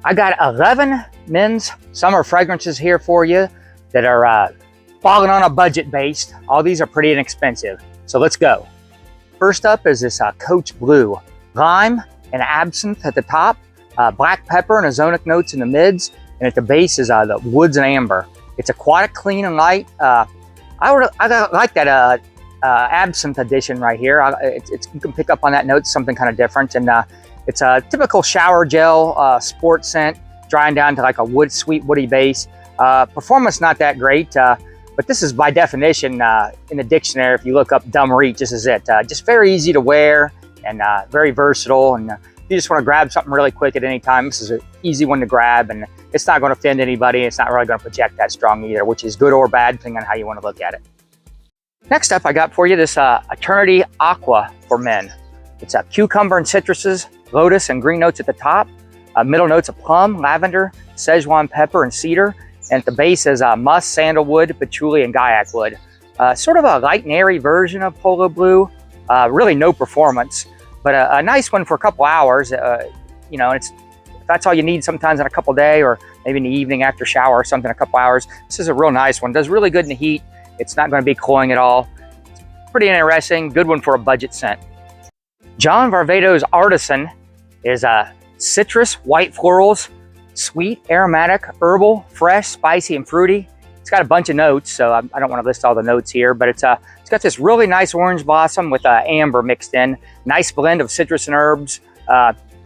I got 11 men's summer fragrances here for you that are falling on a budget based. All these are pretty inexpensive, so let's go. First up is this Coach Blue. Lime and absinthe at the top, black pepper and ozonic notes in the mids, and at the base is the woods and amber. It's aquatic, clean, and light. I like that absinthe edition right here. You can pick up on that note, something kind of different, and it's a typical shower gel sport scent, drying down to like a sweet woody base. Performance not that great, but this is by definition in the dictionary. If you look up dumb reach, this is it. Just very easy to wear and very versatile. And if you just want to grab something really quick at any time, this is an easy one to grab, and it's not going to offend anybody. It's not really going to project that strong either, which is good or bad depending on how you want to look at it. Next up, I got for you this Eternity Aqua for men. It's cucumber and citruses, lotus and green notes at the top, middle notes of plum, lavender, Szechuan pepper, and cedar, and at the base is musk, sandalwood, patchouli, and gaiac wood. Sort of a light and airy version of Polo Blue. Really no performance, but a nice one for a couple hours. You know, if that's all you need sometimes in a couple day, or maybe in the evening after shower or something, a couple hours. This is a real nice one. Does really good in the heat. It's not going to be cloying at all. It's pretty interesting. Good one for a budget scent. John Varvatos Artisan is citrus, white florals, sweet, aromatic, herbal, fresh, spicy, and fruity. It's got a bunch of notes, so I don't want to list all the notes here, but it's got this really nice orange blossom with amber mixed in. Nice blend of citrus and herbs.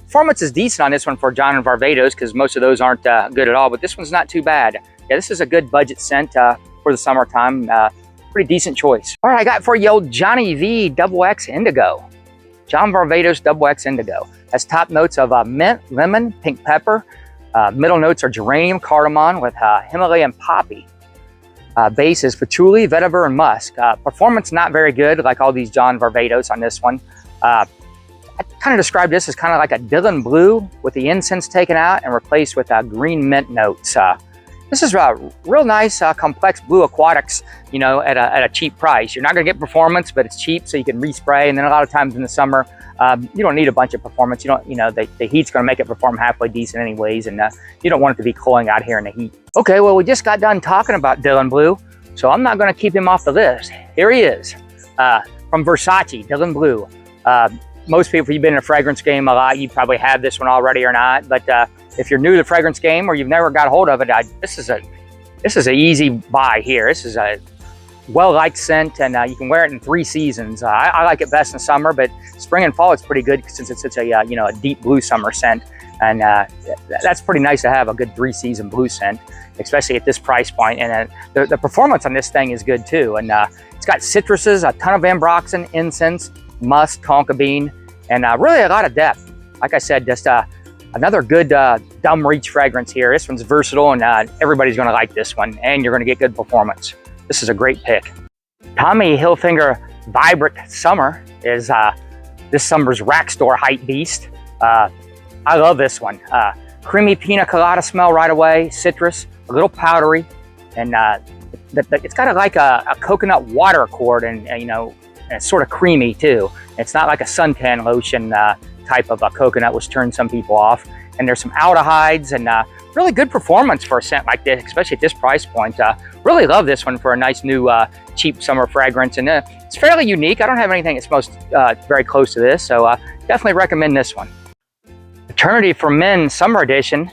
Performance is decent on this one for John and Varvatos because most of those aren't good at all, but this one's not too bad. Yeah, this is a good budget scent for the summertime. Pretty decent choice. All right, I got for you old Johnny V XX Indigo. John Varvatos XX Indigo. Has top notes of mint, lemon, pink pepper. Middle notes are geranium, cardamom with Himalayan poppy. Base is patchouli, vetiver, and musk. Performance not very good, like all these John Varvatos on this one. I kind of describe this as kind of like a Dylan Blue with the incense taken out and replaced with green mint notes. This is a real nice, complex blue aquatics, you know, at a cheap price. You're not going to get performance, but it's cheap, so you can respray. And then a lot of times in the summer, you don't need a bunch of performance. You know, the heat's going to make it perform halfway decent anyways, and you don't want it to be cloying out here in the heat. Okay, well, we just got done talking about Dylan Blue, so I'm not going to keep him off the list. Here he is, from Versace, Dylan Blue. Most people, if you've been in a fragrance game a lot, you probably have this one already or not. But if you're new to the fragrance game or you've never got a hold of it, this is an easy buy here. This is a well-liked scent, and you can wear it in 3 seasons. I like it best in summer, but spring and fall it's pretty good since it's such a you know, a deep blue summer scent, and that's pretty nice to have a good 3-season blue scent, especially at this price point. And the performance on this thing is good too, and it's got citruses, a ton of ambroxan, incense, musk, tonka bean, and really a lot of depth. Like I said, just another good dumb reach fragrance here. This one's versatile, and everybody's going to like this one, and you're going to get good performance. This is a great pick. Tommy Hilfiger Vibrant Summer is this summer's rack store hype beast. I love this one. Creamy pina colada smell right away, citrus, a little powdery, and it's got like a coconut water accord, and you know, and it's sort of creamy too. It's not like a suntan lotion type of a coconut, which turns some people off. And there's some aldehydes, and really good performance for a scent like this, especially at this price point. Really love this one for a nice new cheap summer fragrance, and it's fairly unique. I don't have anything that smells very close to this, so definitely recommend this one. Eternity for Men Summer Edition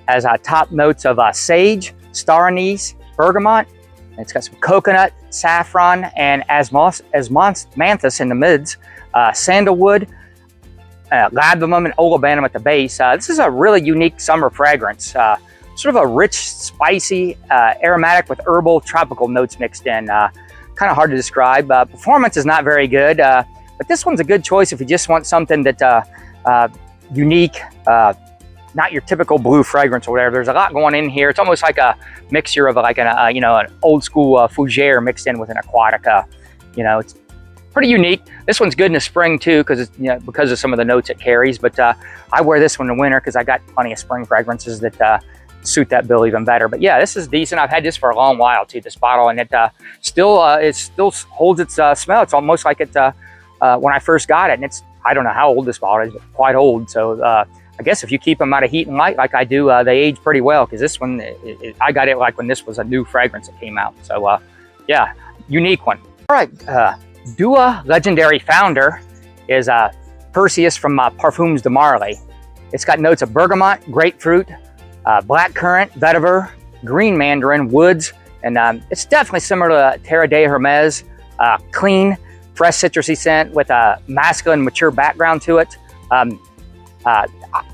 has top notes of sage, star anise, bergamot. It's got some coconut, saffron, and osmanthus in the mids, sandalwood, labdanum, and olibanum at the base. This is a really unique summer fragrance. Sort of a rich, spicy, aromatic with herbal, tropical notes mixed in. Kind of hard to describe. Performance is not very good, but this one's a good choice if you just want something that unique, not your typical blue fragrance or whatever. There's a lot going in here. It's almost like a mixture of like you know, an old school fougere mixed in with an aquatic. You know, it's pretty unique. This one's good in the spring too, because you know, because of some of the notes it carries. But I wear this one in winter because I got plenty of spring fragrances that suit that bill even better. But yeah, this is decent. I've had this for a long while too, this bottle, and it still holds its smell. It's almost like it when I first got it, and it's, I don't know how old this bottle is, but quite old. So I I guess if you keep them out of heat and light like I do, they age pretty well, because this one, I got it like when this was a new fragrance that came out. So yeah, unique one. All right, Dua legendary founder is Perseus from Parfums de Marley. It's got notes of bergamot, grapefruit, blackcurrant, vetiver, green mandarin, woods, and it's definitely similar to Terre de Hermes. Clean, fresh citrusy scent with a masculine, mature background to it.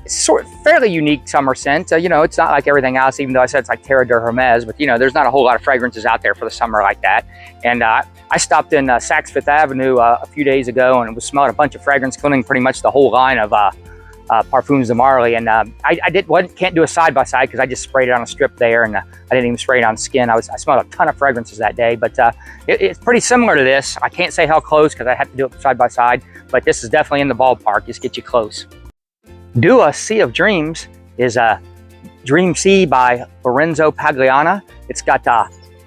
Sort of fairly unique summer scent. You know, it's not like everything else, even though I said it's like Terre de Hermes, but you know, there's not a whole lot of fragrances out there for the summer like that. And I stopped in Saks Fifth Avenue a few days ago and was smelling a bunch of fragrance, including pretty much the whole line of Parfums de Marley. And can't do a side-by-side because I just sprayed it on a strip there, and I didn't even spray it on skin. I smelled a ton of fragrances that day, but it's pretty similar to this. I can't say how close because I had to do it side-by-side, but this is definitely in the ballpark. Just get you close. Dua Sea of Dreams is Dream Sea by Lorenzo Pagliana. It's got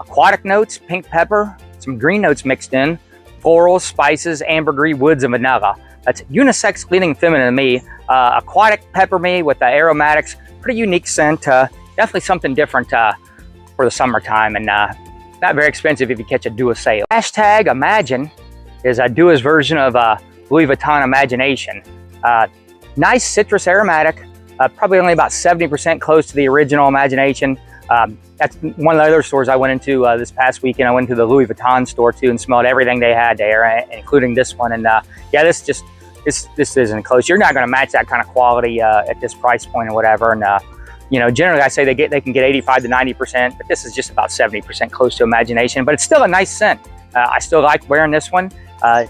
aquatic notes, pink pepper, some green notes mixed in, florals, spices, ambergris, woods, and vanilla. That's unisex, leaning feminine to me. Aquatic pepper me with the aromatics. Pretty unique scent. Definitely something different for the summertime, and not very expensive if you catch a Dua sale. Hashtag Imagine is Dua's version of Louis Vuitton Imagination. Nice citrus aromatic, probably only about 70% close to the original Imagination. That's one of the other stores I went into this past weekend. I went to the Louis Vuitton store too and smelled everything they had there, including this one. And yeah, this isn't close. You're not going to match that kind of quality at this price point or whatever. And you know, generally I say they can get 85 to 90%, but this is just about 70% close to Imagination. But it's still a nice scent. I still like wearing this one.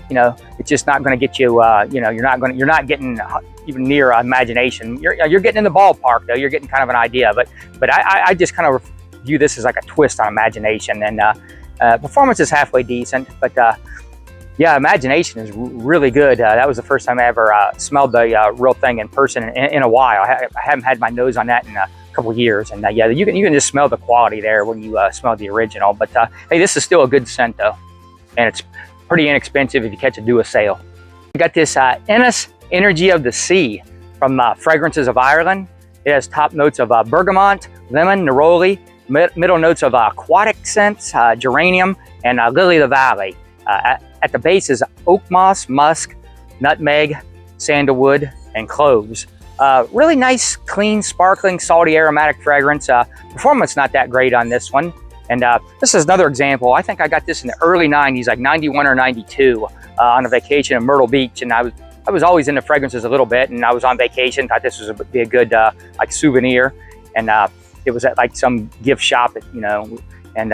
You know, it's just not going to get you. You know, you're not getting even near Imagination. You're getting in the ballpark though. You're getting kind of an idea. But I just kind of view this as like a twist on Imagination, and performance is halfway decent. But yeah, Imagination is really good. That was the first time I ever smelled the real thing in person in a while. I haven't had my nose on that in a couple years, and yeah, you can just smell the quality there when you smell the original. But hey, this is still a good scent though, and it's pretty inexpensive if you catch a Dua sale. We got this Ennis Energy of the Sea from Fragrances of Ireland. It has top notes of bergamot, lemon, neroli, middle notes of aquatic scents, geranium, and lily of the valley. At the base is oak moss, musk, nutmeg, sandalwood, and cloves. Really nice, clean, sparkling, salty, aromatic fragrance. Performance not that great on this one. And this is another example. I think I got this in the early 90s, like 91 or 92, on a vacation in Myrtle Beach. And I was always into fragrances a little bit, and I was on vacation, thought this would be a good like souvenir. And it was at like some gift shop, you know, and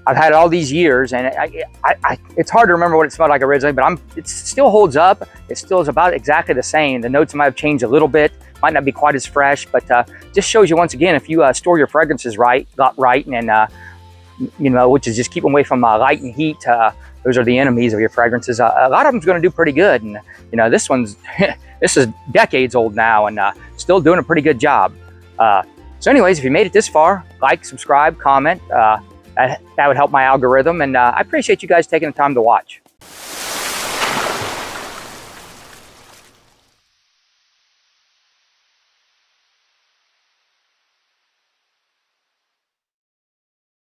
I've had it all these years, and it's hard to remember what it smelled like originally, but it still holds up. It still is about exactly the same. The notes might have changed a little bit, might not be quite as fresh, but just shows you once again, if you store your fragrances right, and you know, which is just keep them away from light and heat. Those are the enemies of your fragrances. A lot of them's going to do pretty good, and you know, this one's this is decades old now, and still doing a pretty good job. So anyways, if you made it this far, like, subscribe, comment. That would help my algorithm, and I appreciate you guys taking the time to watch.